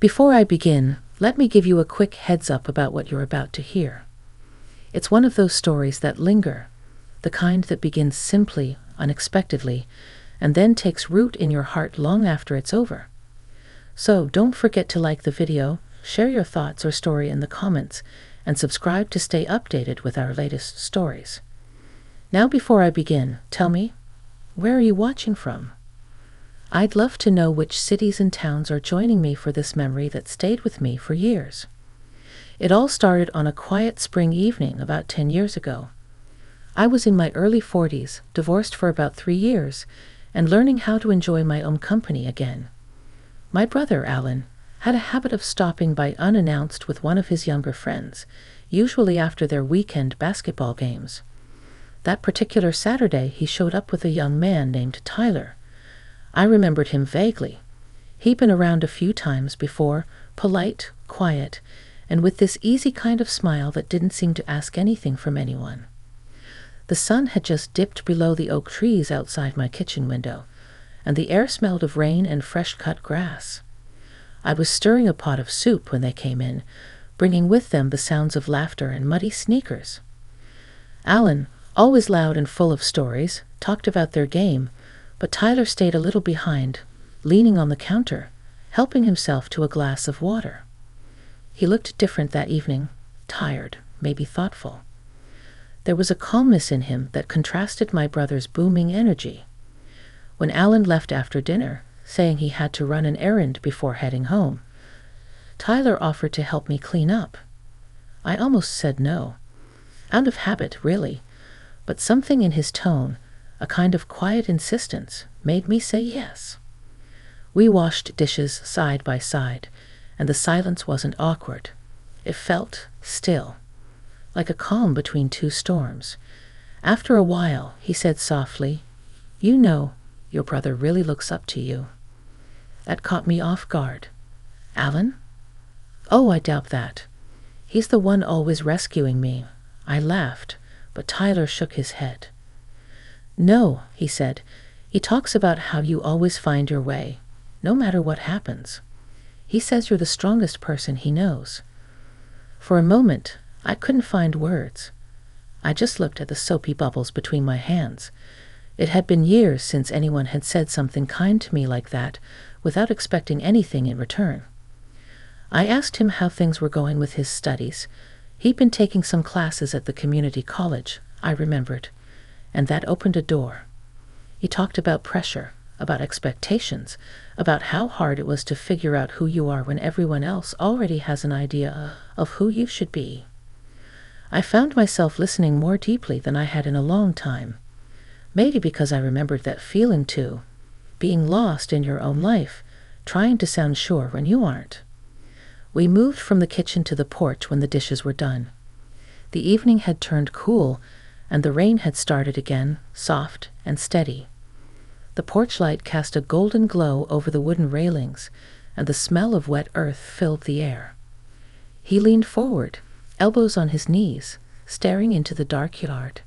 Before I begin, let me give you a quick heads up about what you're about to hear. It's one of those stories that linger, the kind that begins simply, unexpectedly, and then takes root in your heart long after it's over. So don't forget to like the video, share your thoughts or story in the comments, and subscribe to stay updated with our latest stories. Now before I begin, tell me, where are you watching from? I'd love to know which cities and towns are joining me for this memory that stayed with me for years. It all started on a quiet spring evening about 10 years ago. I was in my early 40s, divorced for about 3 years, and learning how to enjoy my own company again. My brother, Alan, had a habit of stopping by unannounced with one of his younger friends, usually after their weekend basketball games. That particular Saturday, he showed up with a young man named Tyler. I remembered him vaguely. He'd been around a few times before, polite, quiet, and with this easy kind of smile that didn't seem to ask anything from anyone. The sun had just dipped below the oak trees outside my kitchen window, and the air smelled of rain and fresh-cut grass. I was stirring a pot of soup when they came in, bringing with them the sounds of laughter and muddy sneakers. Alan, always loud and full of stories, talked about their game, but Tyler stayed a little behind, leaning on the counter, helping himself to a glass of water. He looked different that evening, tired, maybe thoughtful. There was a calmness in him that contrasted my brother's booming energy. When Alan left after dinner, saying he had to run an errand before heading home, Tyler offered to help me clean up. I almost said no. Out of habit, really, but something in his tone, a kind of quiet insistence, made me say yes. We washed dishes side by side, and the silence wasn't awkward. It felt still, like a calm between two storms. After a while, he said softly, "You know, your brother really looks up to you." That caught me off guard. "Alan?" "Oh, I doubt that. He's the one always rescuing me." I laughed, but Tyler shook his head. "No," he said. "He talks about how you always find your way, no matter what happens. He says you're the strongest person he knows." For a moment, I couldn't find words. I just looked at the soapy bubbles between my hands. It had been years since anyone had said something kind to me like that, without expecting anything in return. I asked him how things were going with his studies. He'd been taking some classes at the community college, I remembered, and that opened a door. He talked about pressure, about expectations, about how hard it was to figure out who you are when everyone else already has an idea of who you should be. I found myself listening more deeply than I had in a long time. Maybe because I remembered that feeling too, being lost in your own life, trying to sound sure when you aren't. We moved from the kitchen to the porch when the dishes were done. The evening had turned cool, and the rain had started again, soft and steady. The porch light cast a golden glow over the wooden railings, and the smell of wet earth filled the air. He leaned forward, elbows on his knees, staring into the dark yard.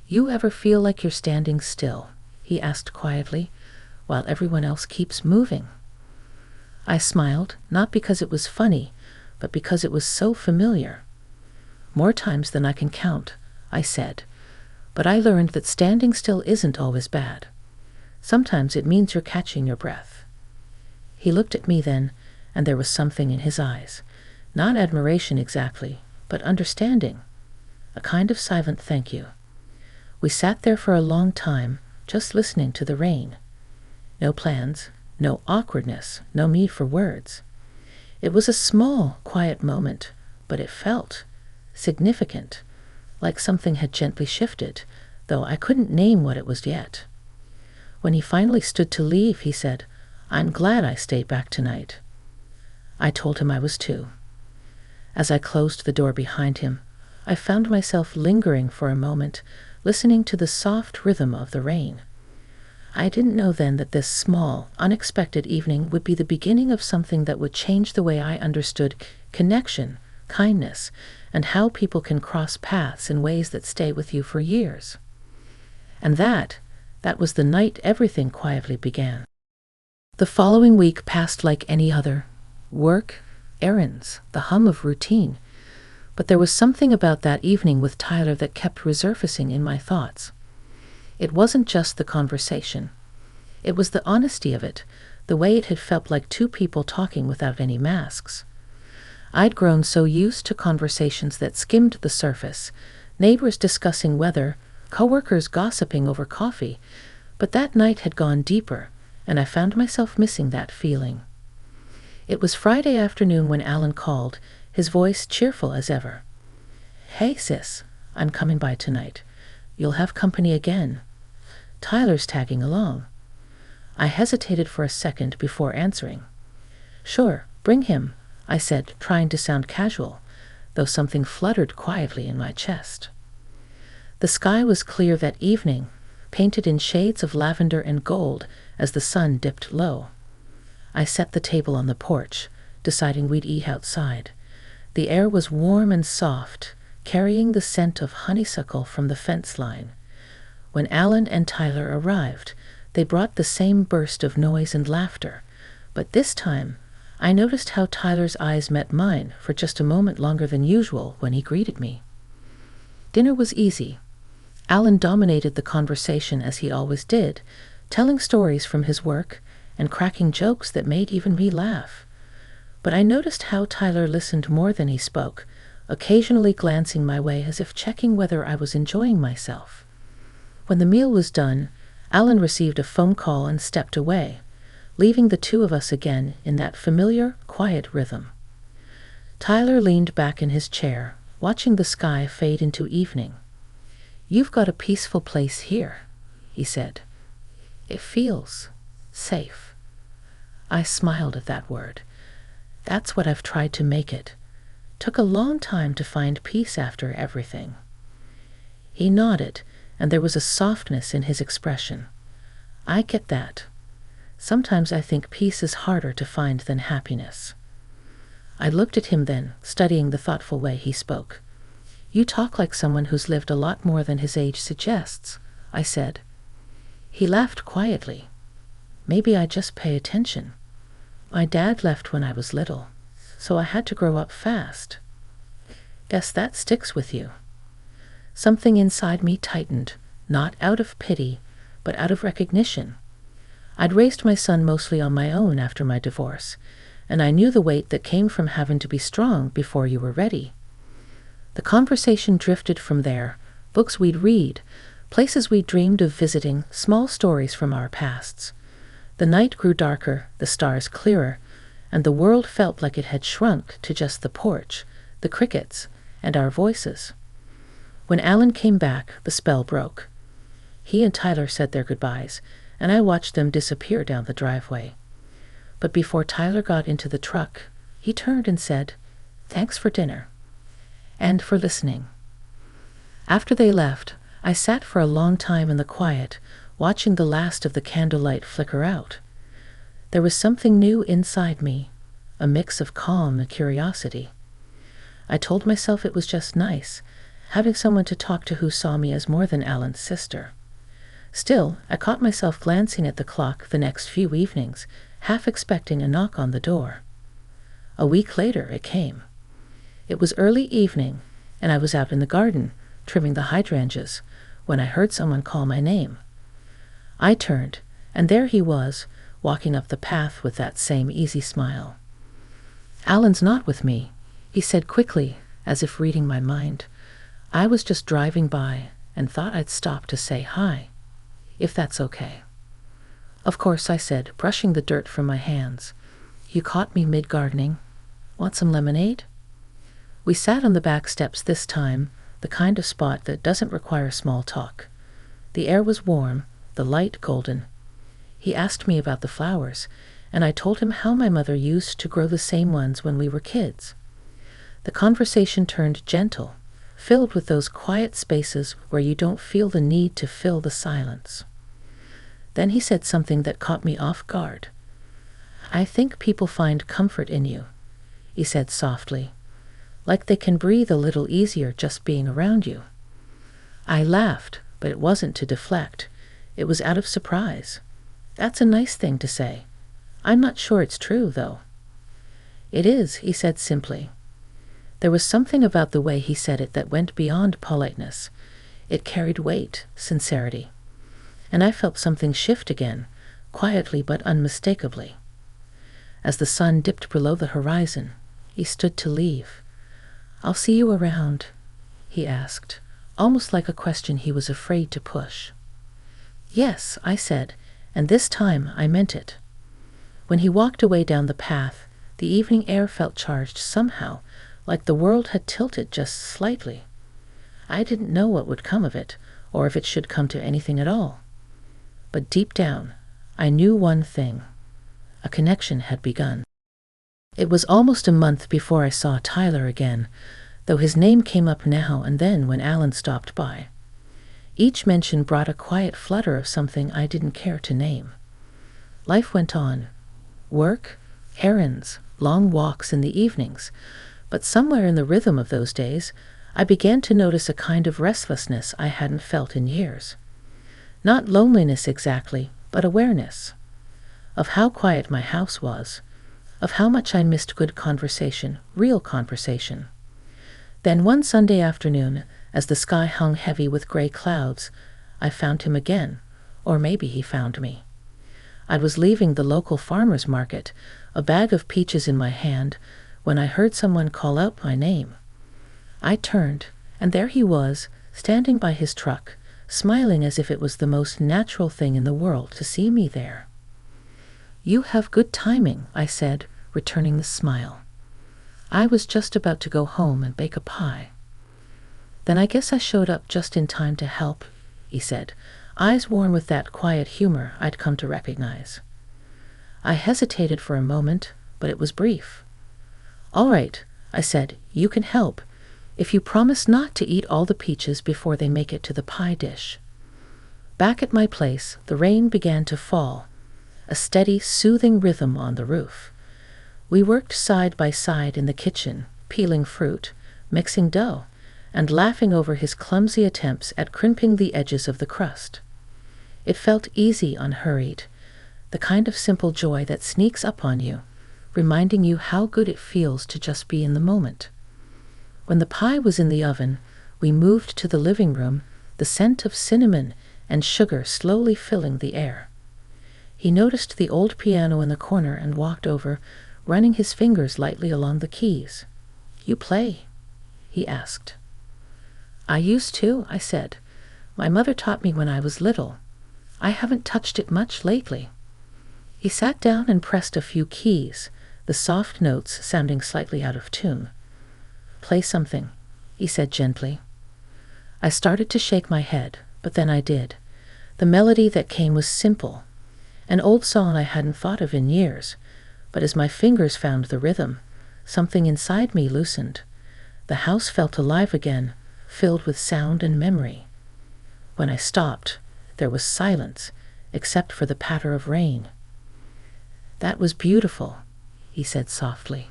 "You ever feel like you're standing still?" he asked quietly, "while everyone else keeps moving?" I smiled, not because it was funny, but because it was so familiar. "More times than I can count," I said, "but I learned that standing still isn't always bad. Sometimes it means you're catching your breath." He looked at me then, and there was something in his eyes. Not admiration exactly, but understanding. A kind of silent thank you. We sat there for a long time, just listening to the rain. No plans, no awkwardness, no need for words. It was a small, quiet moment, but it felt significant, like something had gently shifted, though I couldn't name what it was yet. When he finally stood to leave, he said, "I'm glad I stayed back tonight." I told him I was too. As I closed the door behind him, I found myself lingering for a moment, listening to the soft rhythm of the rain. I didn't know then that this small, unexpected evening would be the beginning of something that would change the way I understood connection, kindness, and how people can cross paths in ways that stay with you for years. And that was the night everything quietly began. The following week passed like any other. work, errands, the hum of routine. But there was something about that evening with Tyler that kept resurfacing in my thoughts. It wasn't just the conversation. It was the honesty of it, the way it had felt like two people talking without any masks. I'd grown so used to conversations that skimmed the surface, neighbors discussing weather, coworkers gossiping over coffee, but that night had gone deeper, and I found myself missing that feeling. It was Friday afternoon when Alan called, his voice cheerful as ever. "Hey, sis, I'm coming by tonight. You'll have company again. Tyler's tagging along." I hesitated for a second before answering. "Sure, bring him," I said, trying to sound casual, though something fluttered quietly in my chest. The sky was clear that evening, painted in shades of lavender and gold as the sun dipped low. I set the table on the porch, deciding we'd eat outside. The air was warm and soft, carrying the scent of honeysuckle from the fence line. When Alan and Tyler arrived, they brought the same burst of noise and laughter, but this time I noticed how Tyler's eyes met mine for just a moment longer than usual when he greeted me. Dinner was easy. Alan dominated the conversation as he always did, telling stories from his work and cracking jokes that made even me laugh. But I noticed how Tyler listened more than he spoke, occasionally glancing my way as if checking whether I was enjoying myself. When the meal was done, Alan received a phone call and stepped away, leaving the two of us again in that familiar, quiet rhythm. Tyler leaned back in his chair, watching the sky fade into evening. "You've got a peaceful place here," he said. "It feels safe." I smiled at that word. That's what I've tried to make it. Took a long time to find peace after everything. He nodded, and there was a softness in his expression. "I get that. Sometimes I think peace is harder to find than happiness." I looked at him then, studying the thoughtful way he spoke. "You talk like someone who's lived a lot more than his age suggests," I said. He laughed quietly. "Maybe I just pay attention. My dad left when I was little, so I had to grow up fast. Guess that sticks with you." Something inside me tightened, not out of pity, but out of recognition. I'd raised my son mostly on my own after my divorce, and I knew the weight that came from having to be strong before you were ready. The conversation drifted from there, books we'd read, places we dreamed of visiting, small stories from our pasts. The night grew darker, the stars clearer, and the world felt like it had shrunk to just the porch, the crickets, and our voices. When Alan came back, the spell broke. He and Tyler said their goodbyes, and I watched them disappear down the driveway. But before Tyler got into the truck, he turned and said, "Thanks for dinner. And for listening." After they left, I sat for a long time in the quiet, watching the last of the candlelight flicker out. There was something new inside me, a mix of calm and curiosity. I told myself it was just nice, having someone to talk to who saw me as more than Alan's sister. Still, I caught myself glancing at the clock the next few evenings, half expecting a knock on the door. A week later it came. It was early evening, and I was out in the garden, trimming the hydrangeas, when I heard someone call my name. I turned, and there he was, walking up the path with that same easy smile. "Alan's not with me," he said quickly, as if reading my mind. "I was just driving by and thought I'd stop to say hi, if that's okay." "Of course," I said, brushing the dirt from my hands. "You caught me mid-gardening. Want some lemonade?" We sat on the back steps this time, the kind of spot that doesn't require small talk. The air was warm, the light golden. He asked me about the flowers, and I told him how my mother used to grow the same ones when we were kids. The conversation turned gentle, filled with those quiet spaces where you don't feel the need to fill the silence. Then he said something that caught me off guard. "I think people find comfort in you," he said softly, "like they can breathe a little easier just being around you." I laughed, but it wasn't to deflect. It was out of surprise. That's a nice thing to say. I'm not sure it's true, though. "It is," he said simply. There was something about the way he said it that went beyond politeness. It carried weight, sincerity. And I felt something shift again, quietly but unmistakably. As the sun dipped below the horizon, he stood to leave. "I'll see you around," he asked, almost like a question he was afraid to push. "Yes," I said, and this time I meant it. When he walked away down the path, the evening air felt charged somehow, like the world had tilted just slightly. I didn't know what would come of it, or if it should come to anything at all. But deep down, I knew one thing. A connection had begun. It was almost a month before I saw Tyler again, though his name came up now and then when Alan stopped by. Each mention brought a quiet flutter of something I didn't care to name. Life went on. Work, errands, long walks in the evenings. But somewhere in the rhythm of those days, I began to notice a kind of restlessness I hadn't felt in years. Not loneliness exactly, but awareness. Of how quiet my house was. Of how much I missed good conversation, real conversation. Then one Sunday afternoon, as the sky hung heavy with gray clouds, I found him again, or maybe he found me. I was leaving the local farmer's market, a bag of peaches in my hand, when I heard someone call out my name. I turned, and there he was, standing by his truck, smiling as if it was the most natural thing in the world to see me there. "You have good timing," I said, returning the smile. "I was just about to go home and bake a pie." "Then I guess I showed up just in time to help," he said, eyes worn with that quiet humor I'd come to recognize. I hesitated for a moment, but it was brief. "All right," I said, "you can help, if you promise not to eat all the peaches before they make it to the pie dish." Back at my place, the rain began to fall, a steady, soothing rhythm on the roof. We worked side by side in the kitchen, peeling fruit, mixing dough, and laughing over his clumsy attempts at crimping the edges of the crust. It felt easy, unhurried, the kind of simple joy that sneaks up on you, reminding you how good it feels to just be in the moment. When the pie was in the oven, we moved to the living room, the scent of cinnamon and sugar slowly filling the air. He noticed the old piano in the corner and walked over, running his fingers lightly along the keys. "You play?" he asked. "I used to," I said. "My mother taught me when I was little. I haven't touched it much lately." He sat down and pressed a few keys, the soft notes sounding slightly out of tune. "Play something," he said gently. I started to shake my head, but then I did. The melody that came was simple, an old song I hadn't thought of in years, but as my fingers found the rhythm, something inside me loosened. The house felt alive again, filled with sound and memory. When I stopped, there was silence, except for the patter of rain. "That was beautiful," he said softly.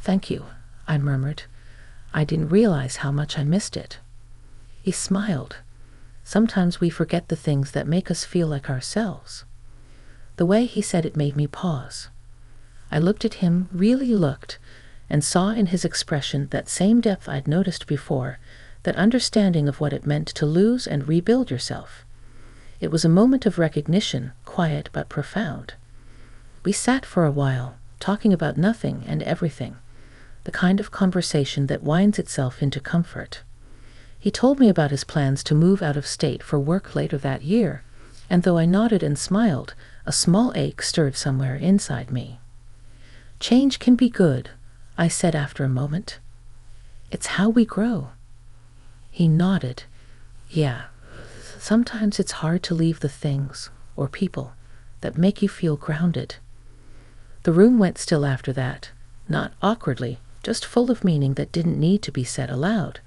"Thank you," I murmured. I didn't realize how much I missed it. He smiled. Sometimes we forget the things that make us feel like ourselves. The way he said it made me pause. I looked at him, really looked, and saw in his expression that same depth I'd noticed before, that understanding of what it meant to lose and rebuild yourself. It was a moment of recognition, quiet but profound. We sat for a while, talking about nothing and everything, the kind of conversation that winds itself into comfort. He told me about his plans to move out of state for work later that year, and though I nodded and smiled, a small ache stirred somewhere inside me. "Change can be good," I said after a moment. "It's how we grow." He nodded. "Yeah, sometimes it's hard to leave the things, or people, that make you feel grounded." The room went still after that, not awkwardly, just full of meaning that didn't need to be said aloud.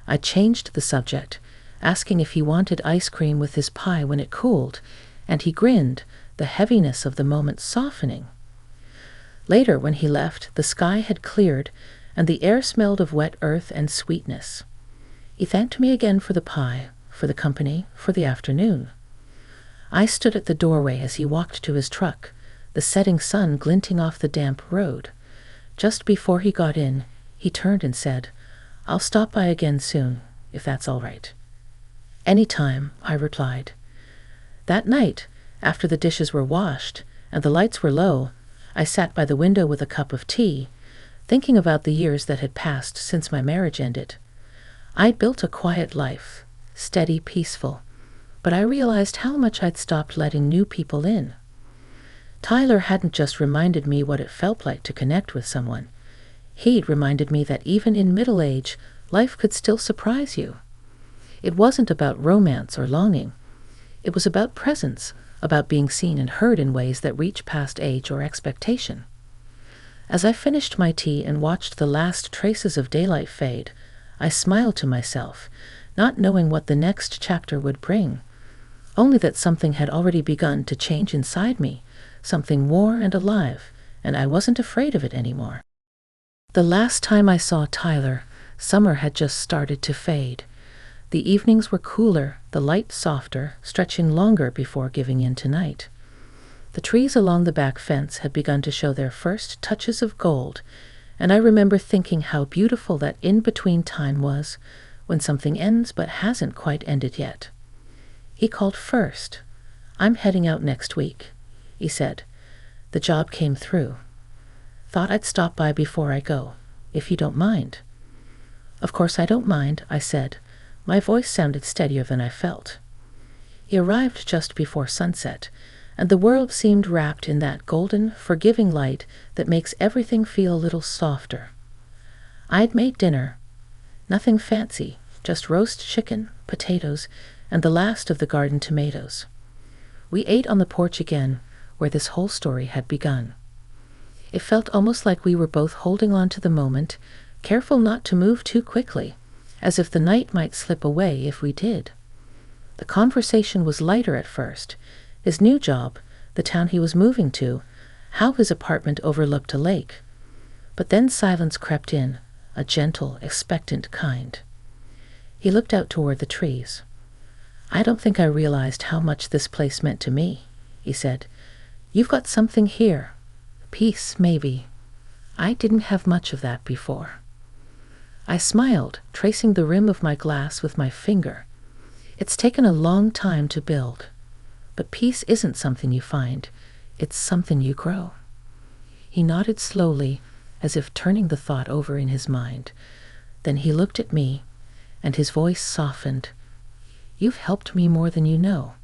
I changed the subject, asking if he wanted ice cream with his pie when it cooled, and he grinned, the heaviness of the moment softening. Later, when he left, the sky had cleared, and the air smelled of wet earth and sweetness. He thanked me again for the pie, for the company, for the afternoon. I stood at the doorway as he walked to his truck, the setting sun glinting off the damp road. Just before he got in, he turned and said, "I'll stop by again soon, if that's all right." "Any time," I replied. That night, after the dishes were washed and the lights were low, I sat by the window with a cup of tea, thinking about the years that had passed since my marriage ended. I'd built a quiet life, steady, peaceful, but I realized how much I'd stopped letting new people in. Tyler hadn't just reminded me what it felt like to connect with someone. He'd reminded me that even in middle age, life could still surprise you. It wasn't about romance or longing. It was about presence, about being seen and heard in ways that reach past age or expectation. As I finished my tea and watched the last traces of daylight fade, I smiled to myself, not knowing what the next chapter would bring, only that something had already begun to change inside me, something warm and alive, and I wasn't afraid of it anymore. The last time I saw Tyler, summer had just started to fade. The evenings were cooler, the light softer, stretching longer before giving in to night. The trees along the back fence had begun to show their first touches of gold, and I remember thinking how beautiful that in-between time was, when something ends but hasn't quite ended yet. He called first. "I'm heading out next week," he said. "The job came through. Thought I'd stop by before I go, if you don't mind." "Of course I don't mind," I said. My voice sounded steadier than I felt. He arrived just before sunset, and the world seemed wrapped in that golden, forgiving light that makes everything feel a little softer. I'd made dinner. Nothing fancy, just roast chicken, potatoes, and the last of the garden tomatoes. We ate on the porch again, where this whole story had begun. It felt almost like we were both holding on to the moment, careful not to move too quickly, as if the night might slip away if we did. The conversation was lighter at first. His new job, the town he was moving to, how his apartment overlooked a lake. But then silence crept in, a gentle, expectant kind. He looked out toward the trees. "I don't think I realized how much this place meant to me," he said. "You've got something here. Peace, maybe. I didn't have much of that before." I smiled, tracing the rim of my glass with my finger. "It's taken a long time to build. But peace isn't something you find. It's something you grow." He nodded slowly, as if turning the thought over in his mind. Then he looked at me, and his voice softened. "You've helped me more than you know.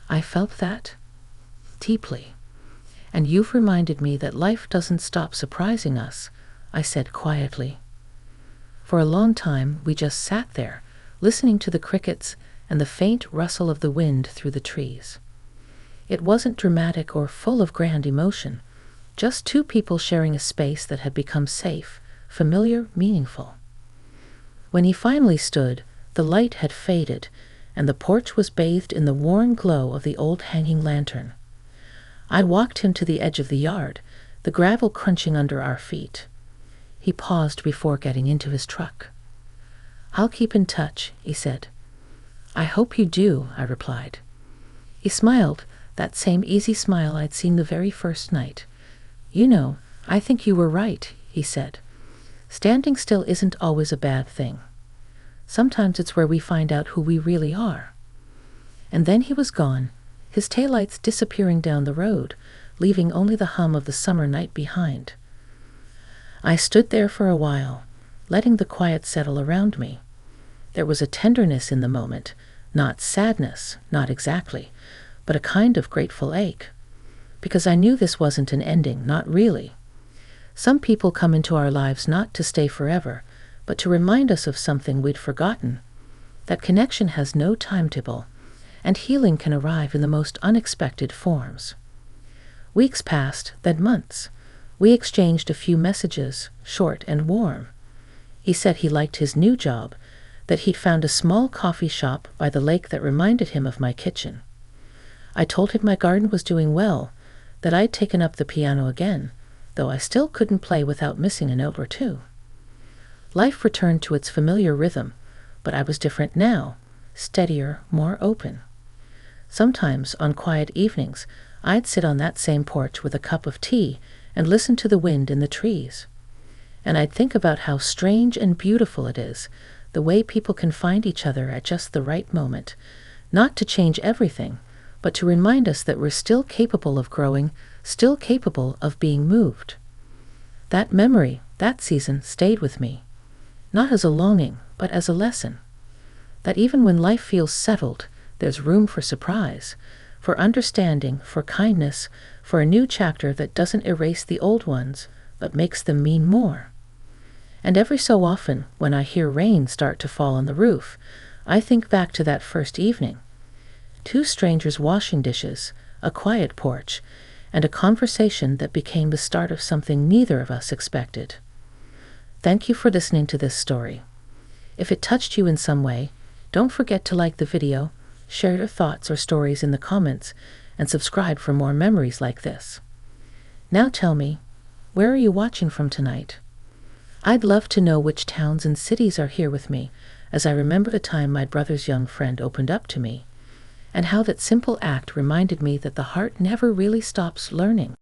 I felt that deeply. And you've reminded me that life doesn't stop surprising us," I said quietly. For a long time, we just sat there, listening to the crickets and the faint rustle of the wind through the trees. It wasn't dramatic or full of grand emotion, just two people sharing a space that had become safe, familiar, meaningful. When he finally stood, the light had faded, and the porch was bathed in the warm glow of the old hanging lantern. I walked him to the edge of the yard, the gravel crunching under our feet. He paused before getting into his truck. "I'll keep in touch," he said. "I hope you do," I replied. He smiled, that same easy smile I'd seen the very first night. "You know, I think you were right," he said. "Standing still isn't always a bad thing. Sometimes it's where we find out who we really are." And then he was gone, his taillights disappearing down the road, leaving only the hum of the summer night behind. I stood there for a while, letting the quiet settle around me. There was a tenderness in the moment, not sadness, not exactly, but a kind of grateful ache. Because I knew this wasn't an ending, not really. Some people come into our lives not to stay forever, but to remind us of something we'd forgotten. That connection has no timetable, and healing can arrive in the most unexpected forms. Weeks passed, then months. We exchanged a few messages, short and warm. He said he liked his new job, that he'd found a small coffee shop by the lake that reminded him of my kitchen. I told him my garden was doing well, that I'd taken up the piano again, though I still couldn't play without missing a note or two. Life returned to its familiar rhythm, but I was different now, steadier, more open. Sometimes, on quiet evenings, I'd sit on that same porch with a cup of tea and listen to the wind in the trees. And I'd think about how strange and beautiful it is, the way people can find each other at just the right moment, not to change everything, but to remind us that we're still capable of growing, still capable of being moved. That memory, that season, stayed with me, not as a longing, but as a lesson. That even when life feels settled, there's room for surprise, for understanding, for kindness, for a new chapter that doesn't erase the old ones, but makes them mean more. And every so often, when I hear rain start to fall on the roof, I think back to that first evening. 2 strangers washing dishes, a quiet porch, and a conversation that became the start of something neither of us expected. Thank you for listening to this story. If it touched you in some way, don't forget to like the video, share your thoughts or stories in the comments, and subscribe for more memories like this. Now tell me, where are you watching from tonight? I'd love to know which towns and cities are here with me, as I remember the time my brother's young friend opened up to me, and how that simple act reminded me that the heart never really stops learning.